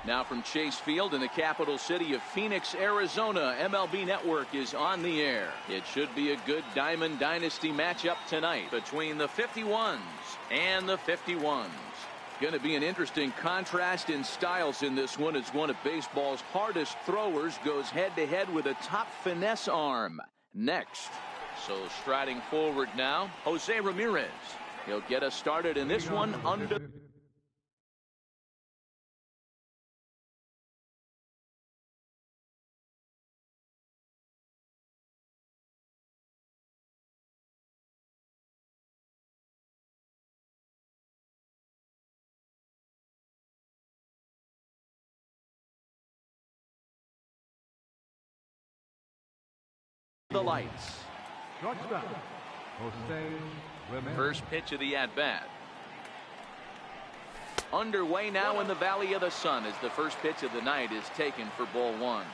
Now from Chase Field in the capital city of Phoenix, Arizona, MLB Network is on the air. It should be a good Diamond Dynasty matchup tonight between the 51s and the 51s. Going to be an interesting contrast in styles in this one as one of baseball's hardest throwers goes head-to-head with a top finesse arm. Next. So striding forward now, Jose Ramirez. He'll get us started in this one under the lights. First pitch of the at-bat. Underway now in the Valley of the Sun as the first pitch of the night is taken for ball one.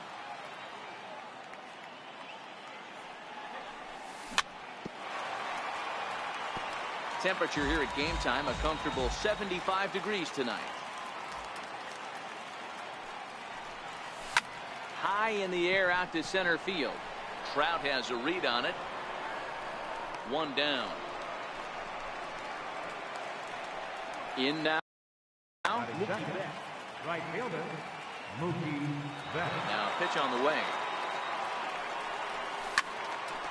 Temperature here at game time, a comfortable 75 degrees tonight. High in the air out to center field. Trout has a read on it. One down. In now. Right fielder, Mookie Betts. Now pitch on the way.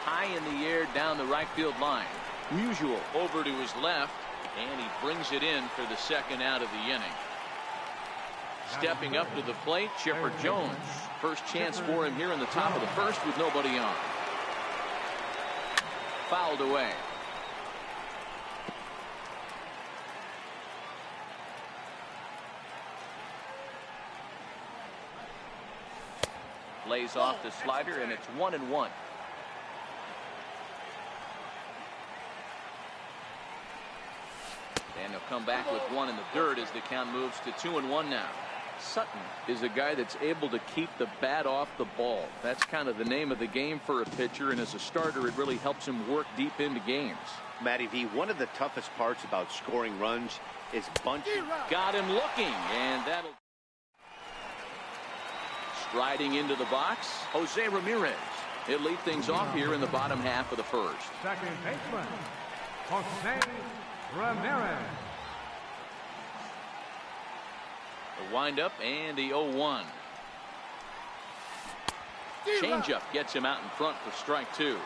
High in the air down the right field line. Musial over to his left, and he brings it in for the second out of the inning. Stepping up to the plate, Chipper Jones. First chance for him here in the top of the first with nobody on. Fouled away. Lays off the slider, and it's 1-1. And he'll come back with one in the dirt as the count moves to 2-1 now. Sutton is a guy that's able to keep the bat off the ball. That's kind of the name of the game for a pitcher, and as a starter it really helps him work deep into games. Matty V, one of the toughest parts about scoring runs is bunching. Got him looking, and that'll striding into the box, Jose Ramirez. He'll lead things off here in the bottom half of the first. Second baseman, Jose Ramirez. The windup and the 0-1. Changeup gets him out in front for strike two.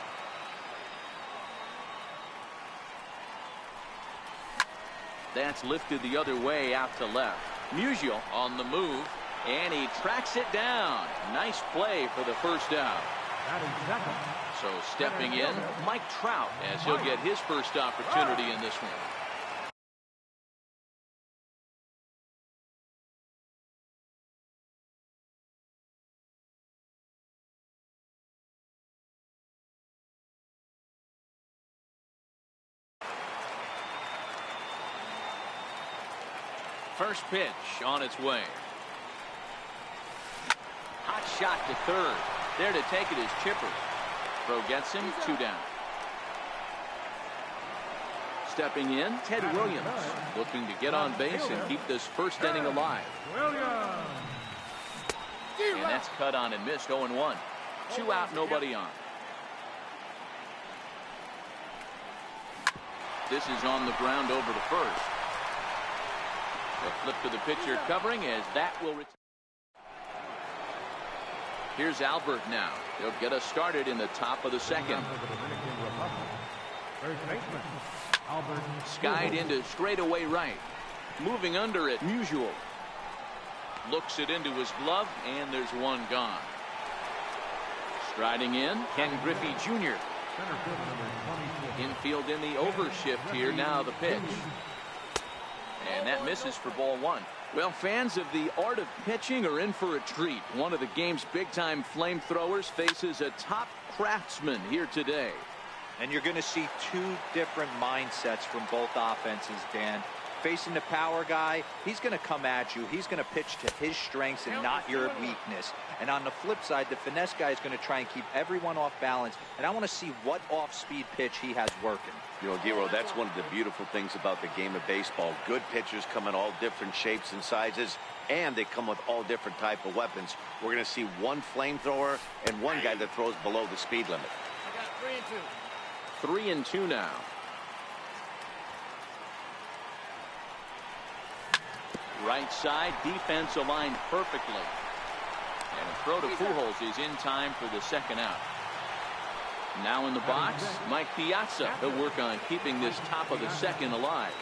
That's lifted the other way out to left. Musial on the move, and he tracks it down. Nice play for the first out. So stepping in, Mike Trout, as he'll get his first opportunity in this one. First pitch on its way. Hot shot to third. There to take it is Chipper. Throw gets him, 2 down. Stepping in, Ted Williams, looking to get on base and keep this first inning alive. And that's cut on and missed, 0-1. 2 out, nobody on. This is on the ground over to first. The flip to the pitcher covering as that will return. Here's Albert now. He'll get us started in the top of the second. Skied into straightaway right. Moving under it, Musial. Looks it into his glove, and there's one gone. Striding in, Ken Griffey Jr. Infield in the overshift here. Now the pitch. And that misses for ball one. Well, fans of the art of pitching are in for a treat. One of the game's big-time flamethrowers faces a top craftsman here today. And you're going to see 2 different mindsets from both offenses, Dan. Facing the power guy, he's going to come at you. He's going to pitch to his strengths and not your weakness. And on the flip side, the finesse guy is going to try and keep everyone off balance. And I want to see what off-speed pitch he has working. You know, Giro, that's one of the beautiful things about the game of baseball. Good pitchers come in all different shapes and sizes. and they come with all different type of weapons. We're going to see one flamethrower and one guy that throws below the speed limit. I got 3 and 2. 3 and 2 now. Right side, defense aligned perfectly. And a throw to Pujols is in time for the second out. Now in the box, Mike Piazza. He'll work on keeping this top of the second alive.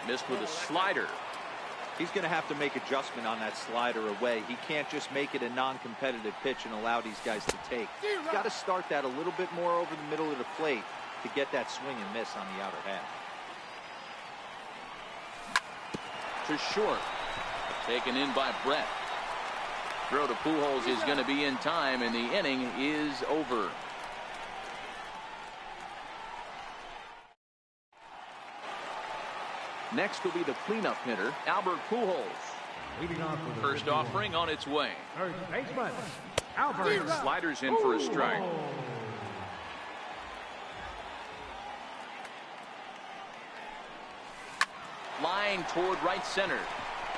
Missed with a slider. He's going to have to make adjustment on that slider away. He can't just make it a non-competitive pitch and allow these guys to take. He's got to start that a little bit more over the middle of the plate to get that swing and miss on the outer half. To short. Taken in by Brett. Throw to Pujols is going to be in time, and the inning is over. Next will be the cleanup hitter, Albert Pujols. Leading off with First offering on its way. First baseman, Albert. Sliders in for a strike. Flying toward right center.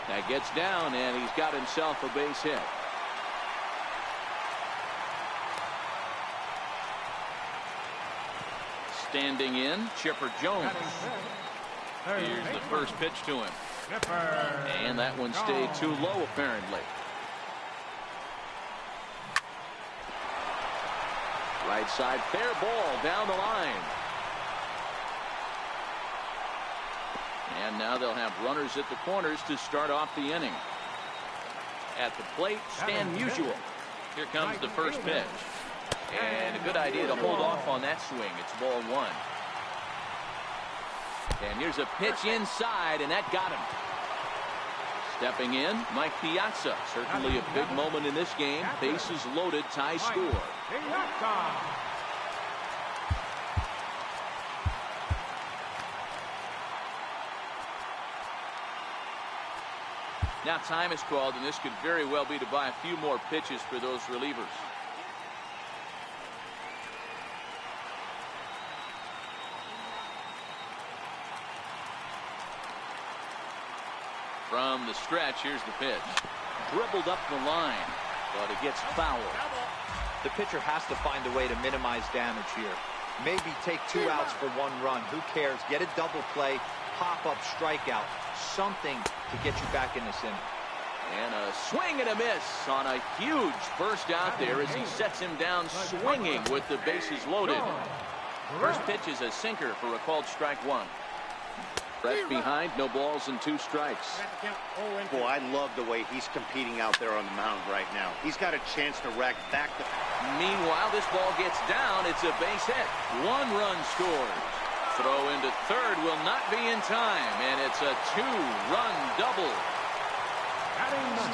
That gets down, and he's got himself a base hit. Standing in, Chipper Jones. Here's the first pitch to him. And that one stayed too low, apparently. Right side, fair ball down the line. And now they'll have runners at the corners to start off the inning. At the plate, Stan Musial. Here comes the first pitch. And a good idea to hold off on that swing. It's ball 1. And here's a pitch inside, and that got him. Stepping in, Mike Piazza. Certainly a big moment in this game. Bases loaded, tie score. Now time is called, and this could very well be to buy a few more pitches for those relievers. From the stretch, here's the pitch. Dribbled up the line, but it gets fouled. The pitcher has to find a way to minimize damage here. Maybe take 2 outs for 1 run. Who cares? Get a double play, pop-up strikeout, something to get you back in this inning. And a swing and a miss on a huge first out there as he sets him down swinging with the bases loaded. First pitch is a sinker for a called strike 1. Brett behind, no balls and 2 strikes. Boy, I love the way he's competing out there on the mound right now. He's got a chance to rack back the... Meanwhile, this ball gets down. It's a base hit. 1 run scores. Throw into third will not be in time, and it's a 2-run double.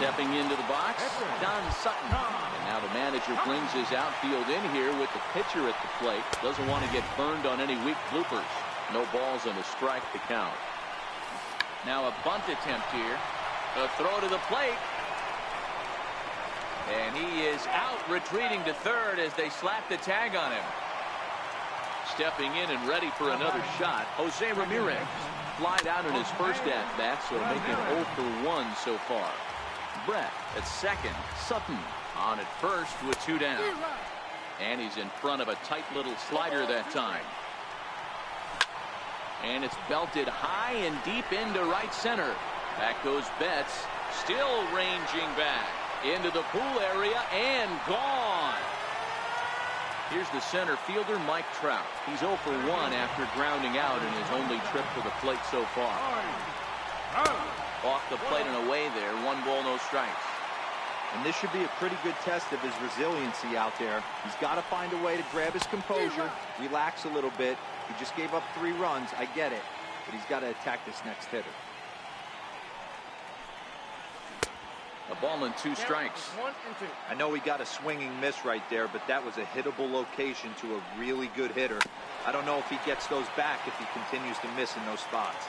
Stepping into the box, Don Sutton. And now the manager brings his outfield in here with the pitcher at the plate. Doesn't want to get burned on any weak bloopers. No balls and a strike to count. Now a bunt attempt here. A throw to the plate. And he is out, retreating to third as they slap the tag on him. Stepping in and ready for another shot, Jose Ramirez. Flied out in his first at-bat, so to make him 0 for 1 so far. Brett at second. Sutton on at first with 2 down. And he's in front of a tight little slider that time. And it's belted high and deep into right center. Back goes Betts, still ranging back into the pool area and gone. Here's the center fielder, Mike Trout. He's 0 for 1 after grounding out in his only trip to the plate so far. Off the plate and away there, 1 ball, no strikes. And this should be a pretty good test of his resiliency out there. He's got to find a way to grab his composure, relax a little bit. He just gave up 3 runs. I get it. But he's got to attack this next hitter. A ball and 2 strikes. I know he got a swinging miss right there, but that was a hittable location to a really good hitter. I don't know if he gets those back if he continues to miss in those spots.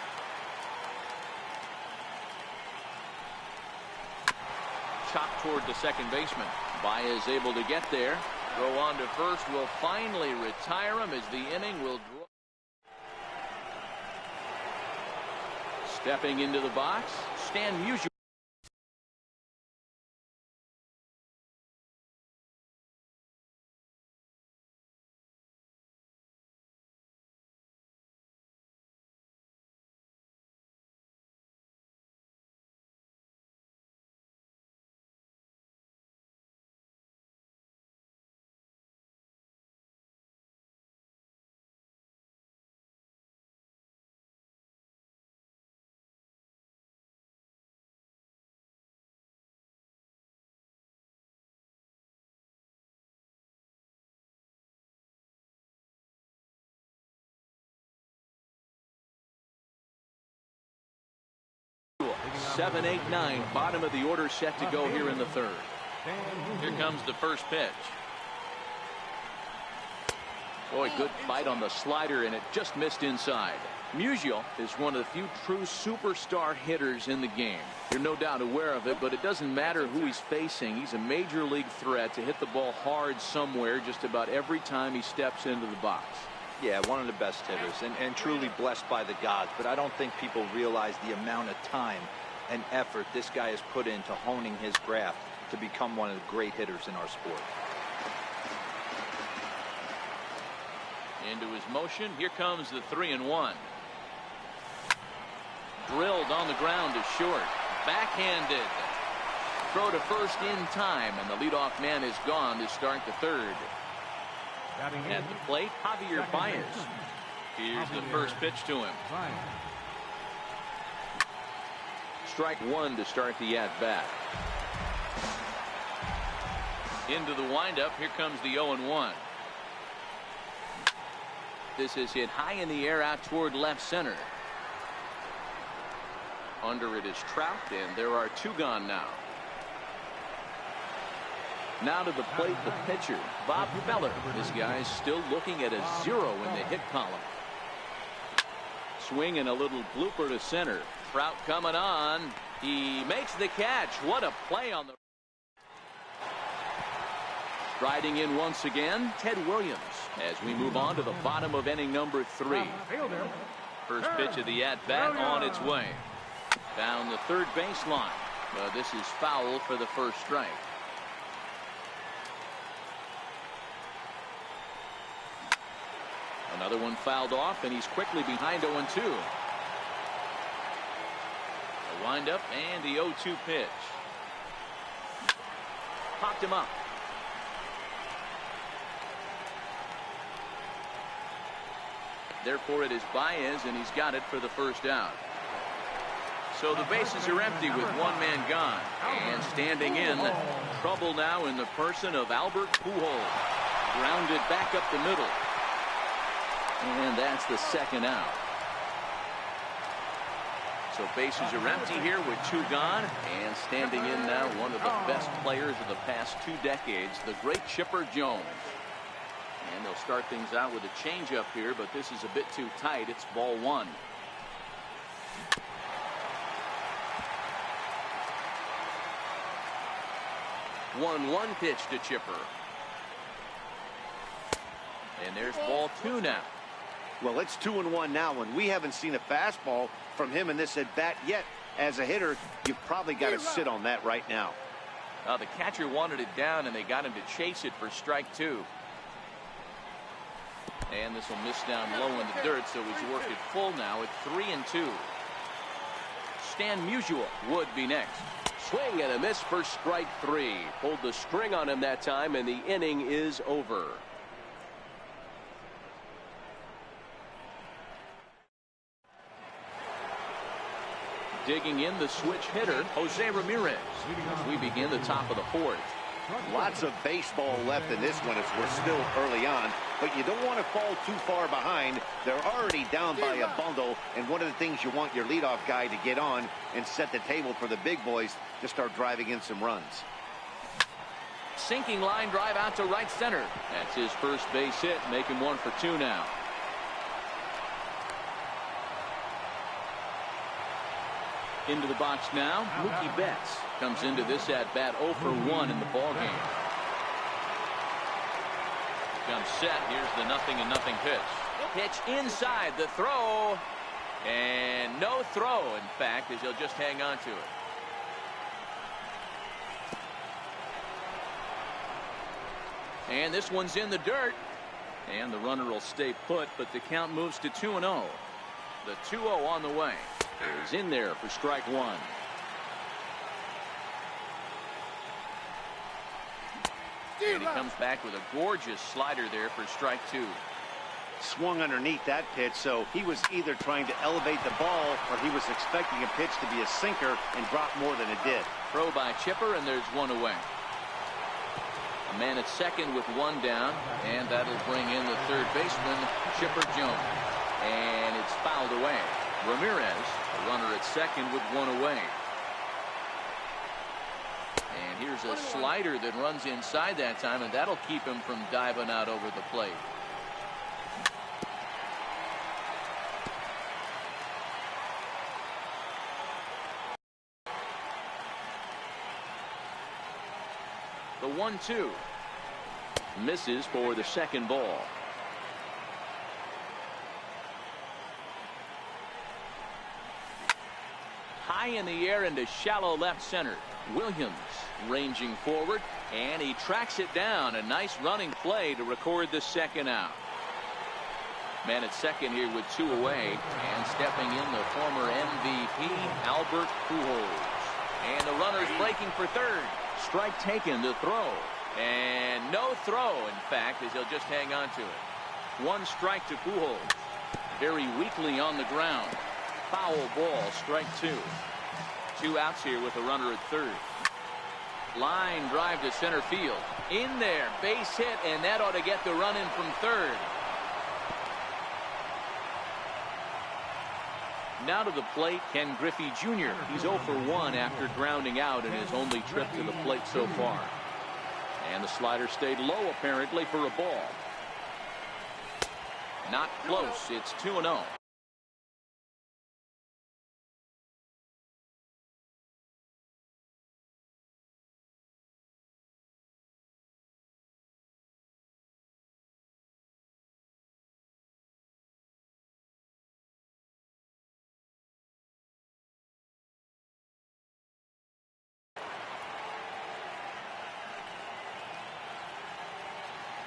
Chopped toward the second baseman. Baez able to get there. Throw on to first will finally retire him as the inning will draw. Stepping into the box, Stan Musial. Seven, 8, 9, bottom of the order set to go here in the third. Here comes the first pitch. Boy, good bite on the slider, and it just missed inside. Musial is one of the few true superstar hitters in the game. You're no doubt aware of it, but it doesn't matter who he's facing. He's a major league threat to hit the ball hard somewhere just about every time he steps into the box. Yeah, one of the best hitters, and truly blessed by the gods, but I don't think people realize the amount of time and effort this guy has put into honing his craft to become one of the great hitters in our sport. Into his motion. Here comes the 3-1. Drilled on the ground to short. Backhanded. Throw to first in time, and the leadoff man is gone to start the third. At the plate, Javier Baez. Here's the first pitch to him. Strike one to start the at-bat. Into the windup. Here comes the 0-1. This is hit high in the air out toward left center. Under it is Trout, and there are two gone now. Now to the plate, the pitcher, Bob Feller. This guy's still looking at a 0 in the hit column. Swing and a little blooper to center. Trout coming on. He makes the catch. What a play on the... Striding in once again, Ted Williams, as we move on to the bottom of inning number 3. First pitch of the at-bat on its way. Down the third baseline. Well, this is foul for the first strike. Another one fouled off, and he's quickly behind 0-2. The windup and the 0-2 pitch. Popped him up. Therefore, it is Baez, and he's got it for the first out. So the bases are empty with one man gone. And standing in, trouble now in the person of Albert Pujols. Grounded back up the middle. And that's the second out. So bases are empty here with two gone. And standing in now, one of the best players of the past 2 decades, the great Chipper Jones. And they'll start things out with a changeup here, but this is a bit too tight. It's ball 1. One pitch to Chipper. And there's ball 2 now. Well, it's 2-1 now, and we haven't seen a fastball from him in this at-bat yet. As a hitter, you've probably got to sit on that right now. The catcher wanted it down, and they got him to chase it for strike 2. And this will miss down low in the dirt, so he's worked it full now at 3-2. Stan Musial would be next. Swing and a miss for strike 3. Pulled the string on him that time, and the inning is over. Digging in the switch hitter, Jose Ramirez, as we begin the top of the 4th. Lots of baseball left in this one as we're still early on, but you don't want to fall too far behind. They're already down by a bundle, and one of the things you want your leadoff guy to get on and set the table for the big boys to start driving in some runs. Sinking line drive out to right center. That's his first base hit, making 1 for 2 now. Into the box now, Mookie Betts comes into this at-bat 0 for 1 in the ballgame. Comes set. Here's the 0-0 pitch. Pitch inside. The throw. And no throw, in fact, as he'll just hang on to it. And this one's in the dirt. And the runner will stay put, but the count moves to 2-0. The 2-0 on the way is in there for strike one. And he comes back with a gorgeous slider there for strike two. Swung underneath that pitch, so he was either trying to elevate the ball or he was expecting a pitch to be a sinker and drop more than it did. Throw by Chipper, and there's one away. A man at second with one down, and that'll bring in the third baseman, Chipper Jones. And it's fouled away. Ramirez, a runner at second with one away. And here's a slider that runs inside that time, and that'll keep him from diving out over the plate. The 1-2 misses for the second ball. High in the air into shallow left center. Williams ranging forward, and he tracks it down. A nice running play to record the second out. Man at second here with two away, and stepping in the former MVP Albert Pujols. And the runner's breaking for third. Strike taken to throw. And no throw, in fact, as he'll just hang on to it. One strike to Pujols. Very weakly on the ground. Foul ball, strike two. Two outs here with a runner at third. Line drive to center field. In there, base hit, and that ought to get the run in from third. Now to the plate, Ken Griffey Jr. He's 0 for 1 after grounding out in his only trip to the plate so far. And the slider stayed low apparently for a ball. Not close. It's 2-0.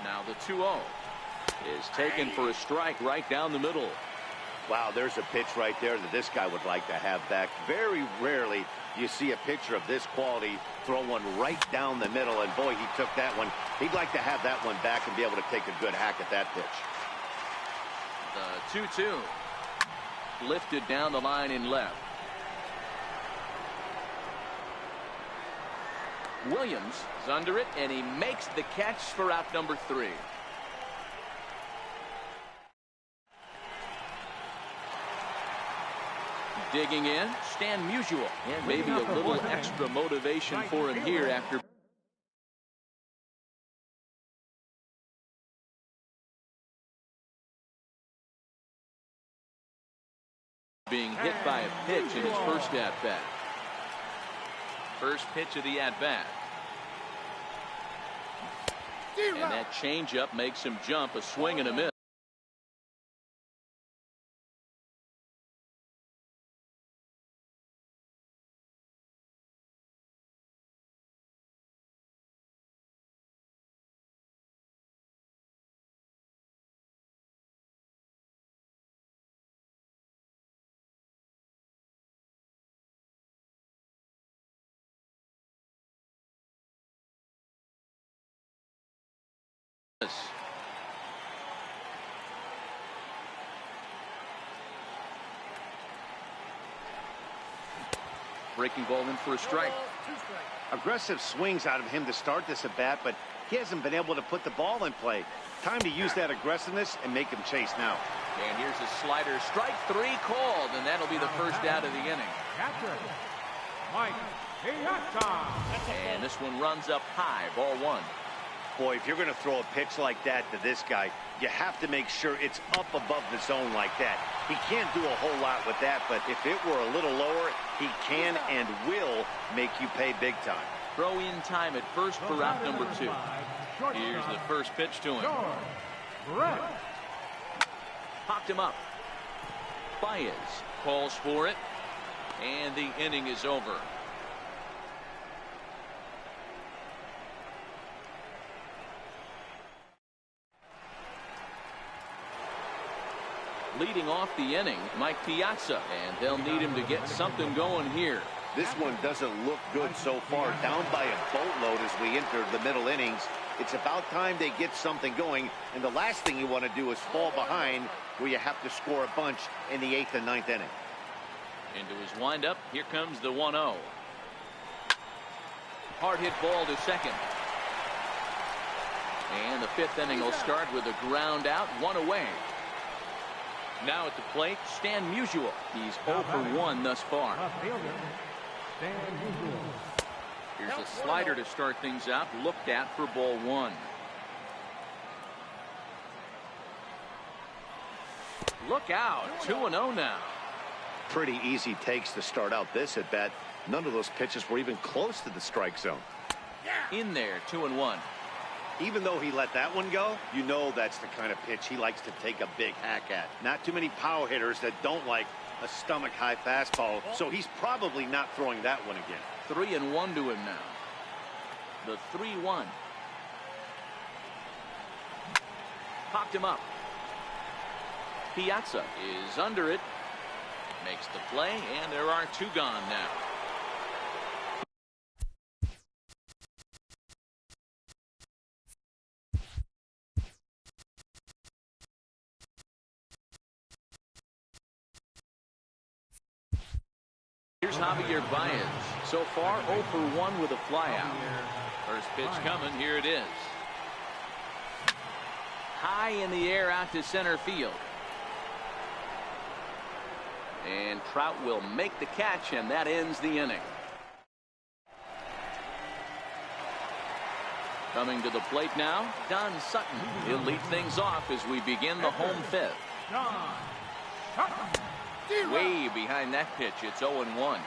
Now the 2-0 is taken for a strike right down the middle. Wow, there's a pitch right there that this guy would like to have back. Very rarely you see a pitcher of this quality throw one right down the middle, and boy, he took that one. He'd like to have that one back and be able to take a good hack at that pitch. The 2-2 lifted down the line in left. Williams is under it, and he makes the catch for out number 3. Digging in, Stan Musial, and maybe a little extra motivation for him here after being hit by a pitch in his first at-bat. First pitch of the at-bat. And that changeup makes him jump, a swing and a miss. Breaking ball in for a strike. Aggressive swings out of him to start this at bat, but he hasn't been able to put the ball in play. Time to use that aggressiveness and make him chase now. And here's a slider. Strike 3 called, and that'll be the first out of the inning. And this one runs up high, ball 1. Boy, if you're going to throw a pitch like that to this guy, you have to make sure it's up above the zone like that. He can't do a whole lot with that, but if it were a little lower, he can and will make you pay big time. Throw in time at first for out number 2. Here's the first pitch to him. Popped him up. Baez calls for it, and the inning is over. Leading off the inning, Mike Piazza, and they'll need him to get something going here. This one doesn't look good so far. Down by a boatload as we enter the middle innings. It's about time they get something going, and the last thing you want to do is fall behind where you have to score a bunch in the 8th and 9th inning. Into his windup, here comes the 1-0. Hard hit ball to second. And the 5th inning will start with a ground out, 1 away. Now at the plate, Stan Musial. He's 0 for 1 thus far. Here's a slider to start things out, looked at for ball 1. Look out, 2-0 now. Pretty easy takes to start out this at bat. None of those pitches were even close to the strike zone. In there, 2-1. Even though he let that one go, you know that's the kind of pitch he likes to take a big hack at. Not too many power hitters that don't like a stomach-high fastball, so he's probably not throwing that one again. 3-1 to him now. The 3-1. Popped him up. Piazza is under it. Makes the play, and there are 2 gone now. Here's Javier Baez. So far, 0 for 1 with a flyout. First pitch coming. Here it is. High in the air out to center field. And Trout will make the catch, and that ends the inning. Coming to the plate now, Don Sutton. He'll lead things off as we begin the home 5th. Way behind that pitch. It's 0-1.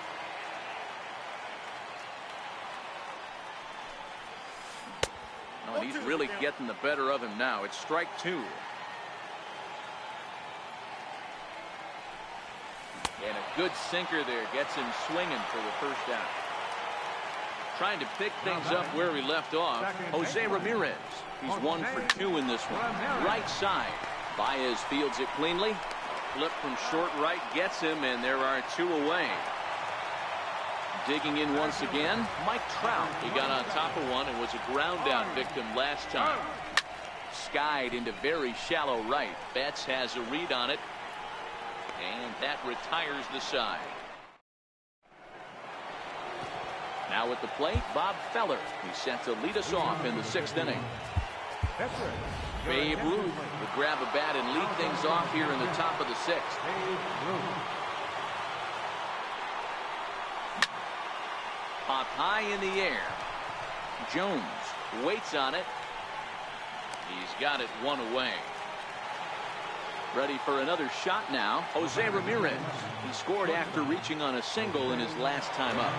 Oh, and he's really getting the better of him now. It's strike 2. And a good sinker there gets him swinging for the first out. Trying to pick things up where he left off, Jose Ramirez. He's 1 for 2 in this one. Right side. Baez fields it cleanly. Flip from short right gets him, and there are 2 away. Digging in once again, Mike Trout. He got on top of one and was a ground out victim last time. Skied into very shallow right. Betts has a read on it, and that retires the side. Now at the plate, Bob Feller. He's set to lead us off in the 6th inning. Babe Ruth will grab a bat and lead things off here in the top of the 6th. Pop high in the air. Jones waits on it. He's got it 1 away. Ready for another shot now, Jose Ramirez. He scored after reaching on a single in his last time up.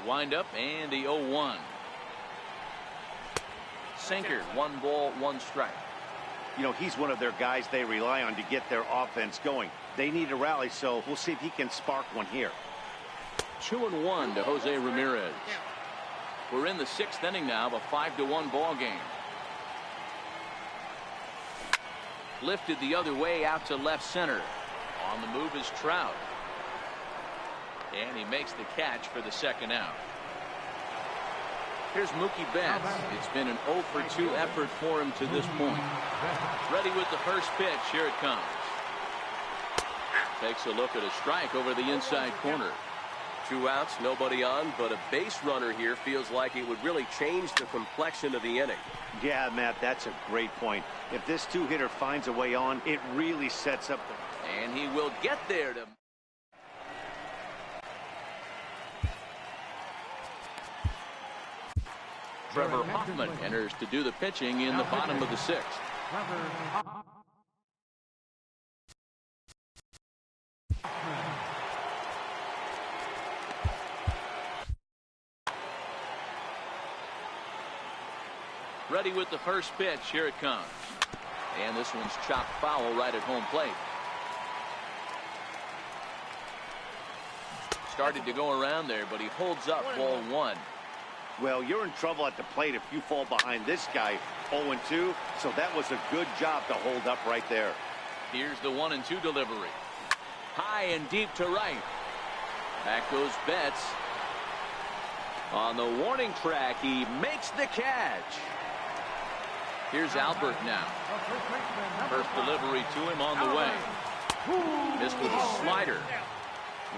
Wind up and the 0-1. Sinker, 1 ball, 1 strike. You know, he's one of their guys they rely on to get their offense going. They need a rally, so we'll see if he can spark one here. 2-1 to Jose Ramirez. We're in the 6th inning now of a 5-1 ball game. Lifted the other way out to left center. On the move is Trout. And he makes the catch for the 2nd out. Here's Mookie Betts. It's been an 0 for 2 effort for him to this point. Ready with the first pitch. Here it comes. Takes a look at a strike over the inside corner. 2 outs, nobody on, but a base runner here feels like it would really change the complexion of the inning. Yeah, Matt, that's a great point. If this 2-hitter finds a way on, it really sets up the... And he will get there to... Trevor Hoffman enters to do the pitching in the bottom of the 6th. Ready with the first pitch. Here it comes. And this one's chopped foul right at home plate. Started to go around there, but he holds up ball 1. Well, you're in trouble at the plate if you fall behind this guy 0-2, so that was a good job to hold up right there. Here's the 1-2 delivery. High and deep to right. Back goes Betts. On the warning track, he makes the catch. Here's Albert now. First delivery to him on the way. Missed with a slider.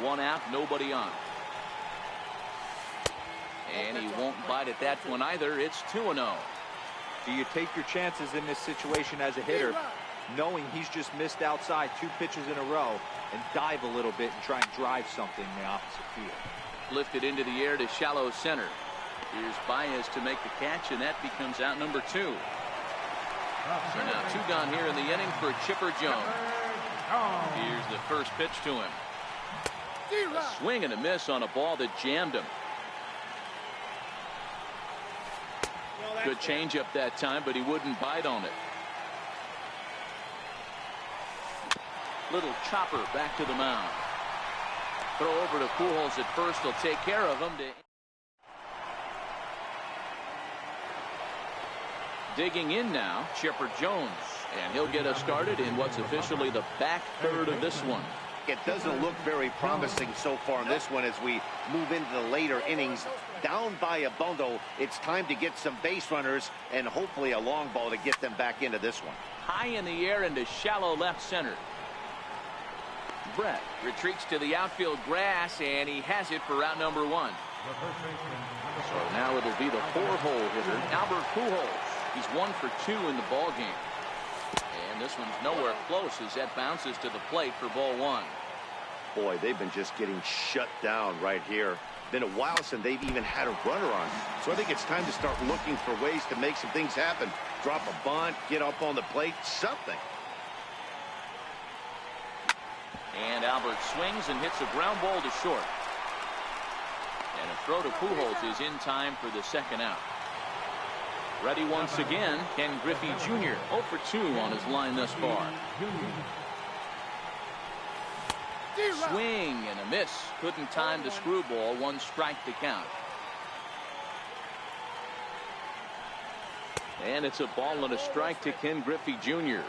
1 out, nobody on. And he won't bite at that one either. It's 2-0. Do you take your chances in this situation as a hitter, knowing he's just missed outside 2 pitches in a row, and dive a little bit and try and drive something in the opposite field? Lifted into the air to shallow center. Here's Baez to make the catch, and that becomes out number 2. So now 2 gone here in the inning for Chipper Jones. Here's the first pitch to him. A swing and a miss on a ball that jammed him. Good changeup that time, but he wouldn't bite on it. Little chopper back to the mound. Throw over to Pujols at first. He'll take care of him. Digging in now, Chipper Jones. And he'll get us started in what's officially the back third of this one. It doesn't look very promising so far in this one as we move into the later innings. Down by a bundle, it's time to get some base runners and hopefully a long ball to get them back into this one. High in the air into shallow left center. Brett retreats to the outfield grass, and he has it for out number 1. So now it'll be the 4-hole hitter, Albert Pujols. He's 1 for 2 in the ball game. And this one's nowhere close as that bounces to the plate for ball 1. Boy, they've been just getting shut down right here. Been a while since they've even had a runner on. So I think it's time to start looking for ways to make some things happen. Drop a bunt, get up on the plate, something. And Albert swings and hits a ground ball to short. And a throw to Pujols is in time for the second out. Ready once again, Ken Griffey Jr. 0 for 2 on his line thus far. Swing and a miss. Couldn't time the screwball. 1 strike to count. And it's a ball and a strike to Ken Griffey Jr.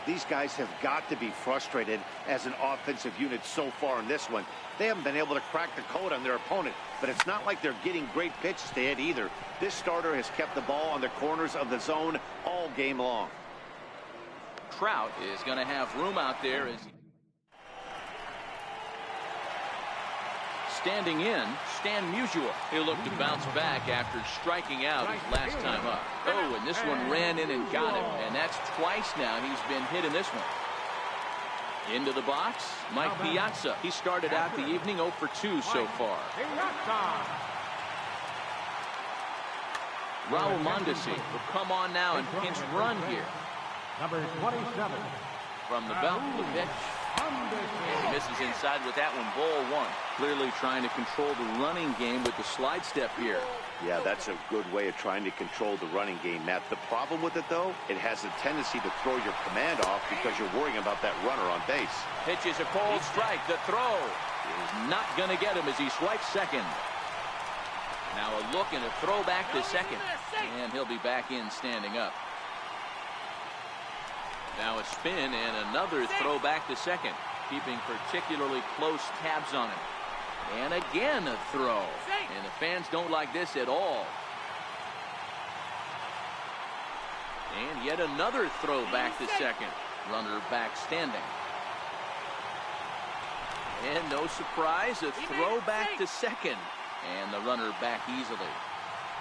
These guys have got to be frustrated as an offensive unit so far in this one. They haven't been able to crack the code on their opponent, but it's not like they're getting great pitches to hit either. This starter has kept the ball on the corners of the zone all game long. Trout is going to have room out there as standing in, Stan Musial. He'll look to bounce back after striking out his last time up. Oh, and this one ran in and got him, and that's twice now he's been hit in this one. Into the box, Mike Piazza. He started out the evening 0 for 2 so far. Raul Mondesi will come on now and pinch run here. Number 27. From the belt, the pitch. And he misses inside with that one, ball 1. Clearly trying to control the running game with the slide step here. Yeah, that's a good way of trying to control the running game, Matt. The problem with it, though, it has a tendency to throw your command off because you're worrying about that runner on base. Pitch is a cold strike. The throw is not going to get him as he swipes second. Now a look and a throw back to second. And he'll be back in standing up. Now a spin and another throw back to second, keeping particularly close tabs on him. And again a throw. And the fans don't like this at all. And yet another throw back to second. Runner back standing. And no surprise, a throw back to second. And the runner back easily.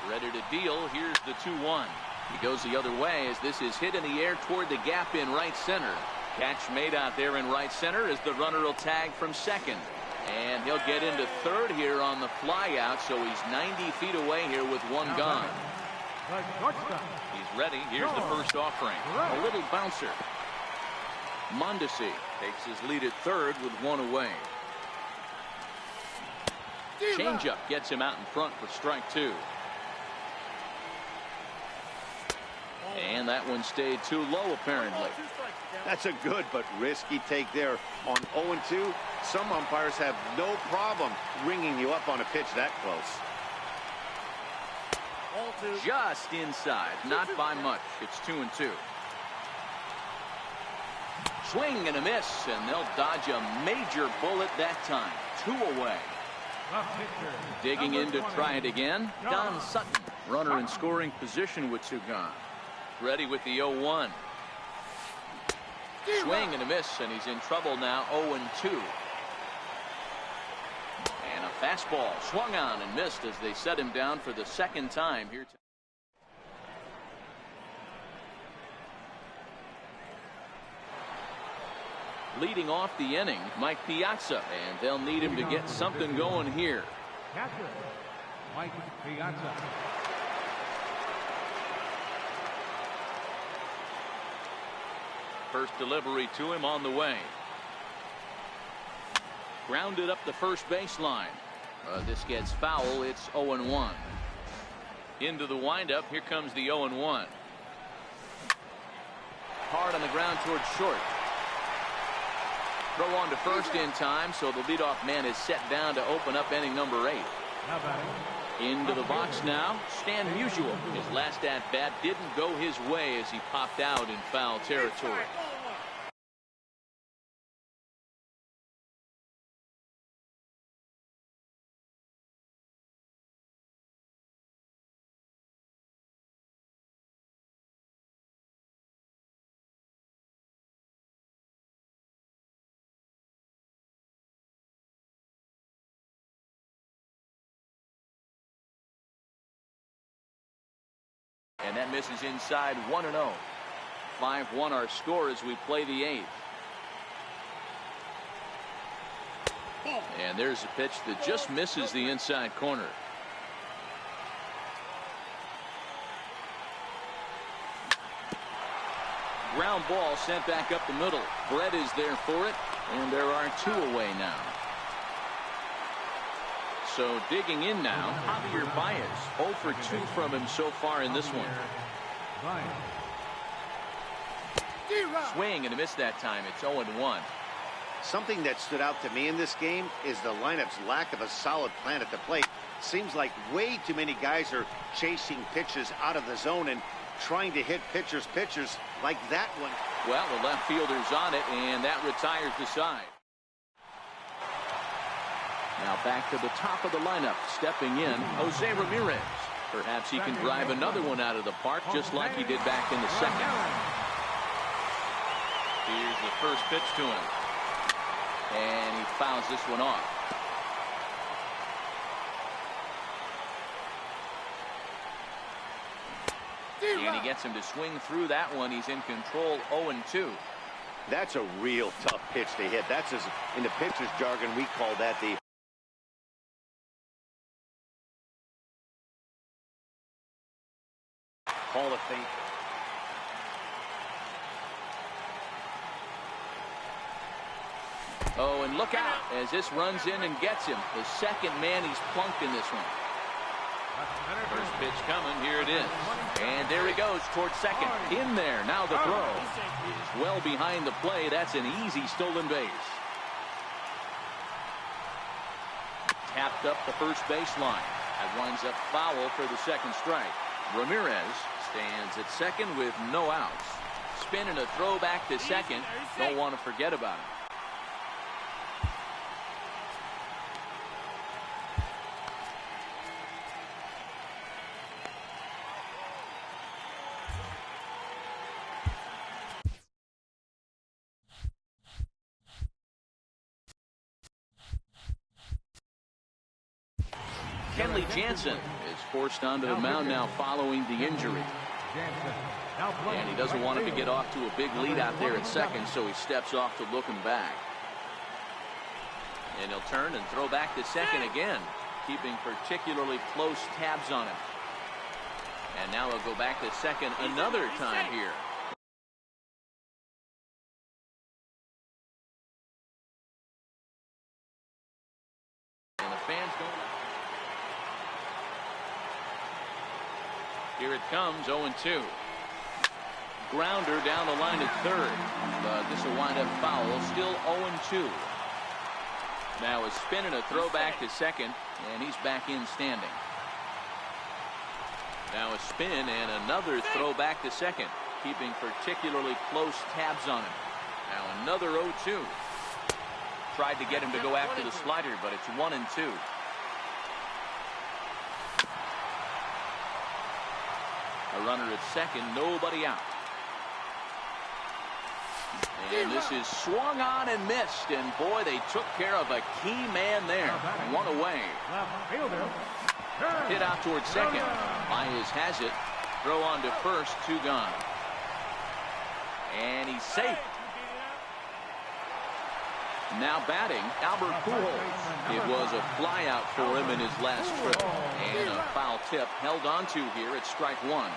Ready to deal. Here's the 2-1. He goes the other way as this is hit in the air toward the gap in right center. Catch made out there in right center as the runner will tag from second. And he'll get into third here on the fly out, so he's 90 feet away here with 1 gone. He's ready. Here's the first offering. A little bouncer. Mondesi takes his lead at third with 1 away. Changeup gets him out in front for strike 2. And that one stayed too low, apparently. That's a good but risky take there. On 0-2, some umpires have no problem ringing you up on a pitch that close. Just inside, not by much. It's 2-2. Swing and a miss, and they'll dodge a major bullet that time. 2 away. Digging in to try it again, Don Sutton. Runner in scoring position with 2 gone. Ready with the 0-1. Swing and a miss, and he's in trouble now. 0-2. And a fastball swung on and missed as they set him down for the 2nd time here. Leading off the inning, Mike Piazza, and they'll need him to get something going here. Catcher, Mike Piazza. First delivery to him on the way. Grounded up the first baseline. This gets foul. It's 0-1. Into the windup. Here comes the 0-1. Hard on the ground towards short. Throw on to first in time, so the leadoff man is set down to open up inning number 8. Into the box now, Stan Musial. His last at-bat didn't go his way as he popped out in foul territory. And that misses inside. 1-0. 5-1 our score as we play the 8th. And there's a pitch that just misses the inside corner. Ground ball sent back up the middle. Brett is there for it, and there are 2 away now. So digging in now, Javier Baez. 0 for 2 from him so far in this one. Swing and a miss that time. It's 0-1. Something that stood out to me in this game is the lineup's lack of a solid plan at the plate. Seems like way too many guys are chasing pitches out of the zone and trying to hit pitchers like that one. Well, the left fielder's on it, and that retires the side. Now back to the top of the lineup, stepping in, Jose Ramirez. Perhaps he can drive another one out of the park just like he did back in the 2nd. Here's the first pitch to him. And he fouls this one off. And he gets him to swing through that one. He's in control. 0-2. That's a real tough pitch to hit. That's in the pitcher's jargon, we call that the Hall of Fame. Oh, and look out as this runs in and gets him. The 2nd man he's plunked in this one. First pitch coming. Here it is. And there he goes towards 2nd. In there. Now the throw. He's well behind the play. That's an easy stolen base. Tapped up the first baseline. That winds up foul for the 2nd strike. Ramirez stands at 2nd with no outs. Spin and a throw back to 2nd. Don't want to forget about him. Kenley Jansen is forced onto the mound now following the injury. And he doesn't want him to get off to a big lead out there at 2nd, so he steps off to look him back. And he'll turn and throw back to 2nd again, keeping particularly close tabs on him. And now he'll go back to 2nd another time here. And the fans don't. Here it comes, 0-2. grounder down the line at third. But this will wind up foul. Still 0-2. Now a spin and a throwback to second, and he's back in standing. Now a spin and another throwback to second, keeping particularly close tabs on him. Now another 0-2. Tried to get him to go after the slider, but it's 1-2. A runner at second, nobody out. And this is swung on and missed, and boy, they took care of a key man there. One away. Hit out towards second. Myers has it. Throw on to first, 2 gone. And he's safe. Now batting, Albert Pujols. It was a flyout for him in his last trip. And a foul tip held onto here at strike 1.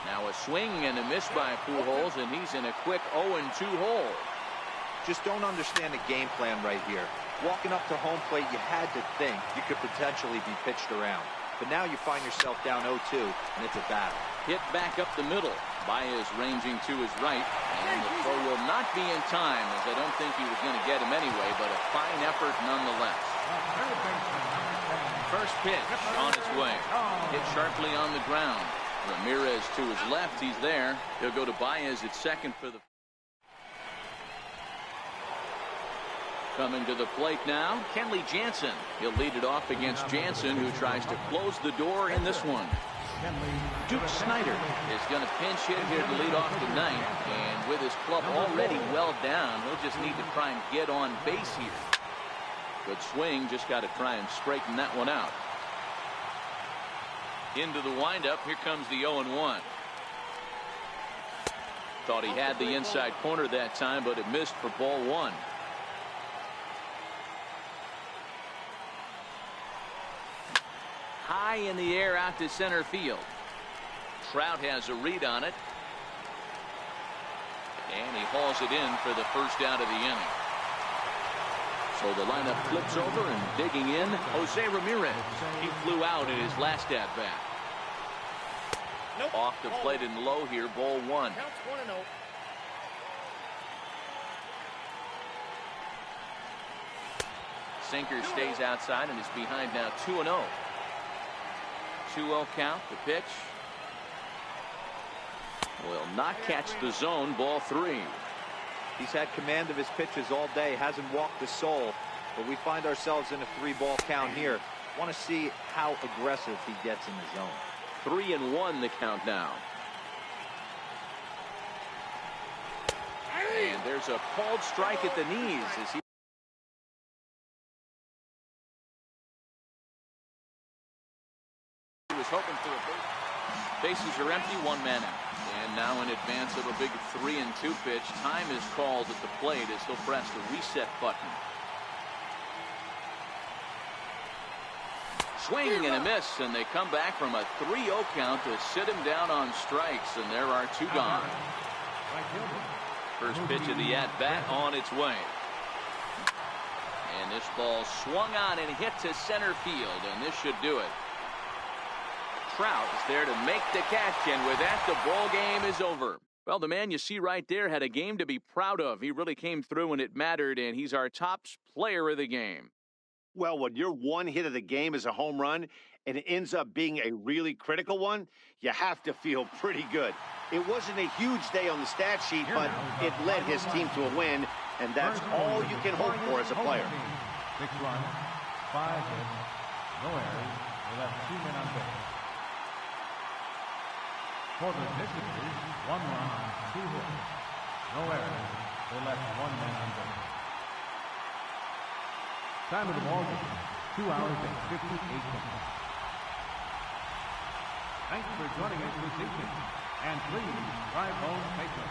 Now a swing and a miss by Pujols, and he's in a quick 0-2 hole. Just don't understand the game plan right here. Walking up to home plate, you had to think you could potentially be pitched around. But now you find yourself down 0-2, and it's a battle. Hit back up the middle. Baez ranging to his right, and the throw will not be in time, as I don't think he was going to get him anyway, but a fine effort nonetheless. First pitch on its way. Hit sharply on the ground. Ramirez to his left. He's there. He'll go to Baez at second for the... Coming to the plate now, Kenley Jansen. He'll lead it off against Jansen, who tries to close the door in this one. Duke Snider is going to pinch hit here to lead off tonight, and with his club already well down, he'll just need to try and get on base here. Good swing, just got to try and straighten that one out. Into the windup, here comes the 0-1. Thought he had the inside corner that time, but it missed for ball 1. High in the air out to center field. Trout has a read on it. And he hauls it in for the first out of the inning. So the lineup flips over, and digging in, Jose Ramirez. He flew out in his last at-bat. Off the plate and low here, ball 1. Sinker stays outside and is behind now 2-0. 2-0 count, the pitch. Will not catch the zone, ball 3. He's had command of his pitches all day, hasn't walked a soul, but we find ourselves in a 3-ball count here. Want to see how aggressive he gets in the zone. 3-1 the count now. And there's a called strike at the knees as he was hoping for a base. Bases are empty, 1 man out. And now in advance of a big 3-2 pitch, time is called at the plate as he'll press the reset button. Swing and a miss, and they come back from a 3-0 count to sit him down on strikes, and there are 2 gone. First pitch of the at-bat on its way. And this ball swung on and hit to center field, and this should do it. Trout is there to make the catch, and with that, the ball game is over. Well, the man you see right there had a game to be proud of. He really came through when it mattered, and he's our top player of the game. Well, when your one hit of the game is a home run and it ends up being a really critical one, you have to feel pretty good. It wasn't a huge day on the stat sheet, but it led his team to a win, and that's all you can hope for as a player. 6 runs, 5 hits, no errors. They left 2 men on base. For the Dignitaries, 1 run, 2 hits, no errors. They left 1 man on base. Time of the ball game, 2 hours and 58 minutes. Thanks for joining us this evening, and please drive home safely.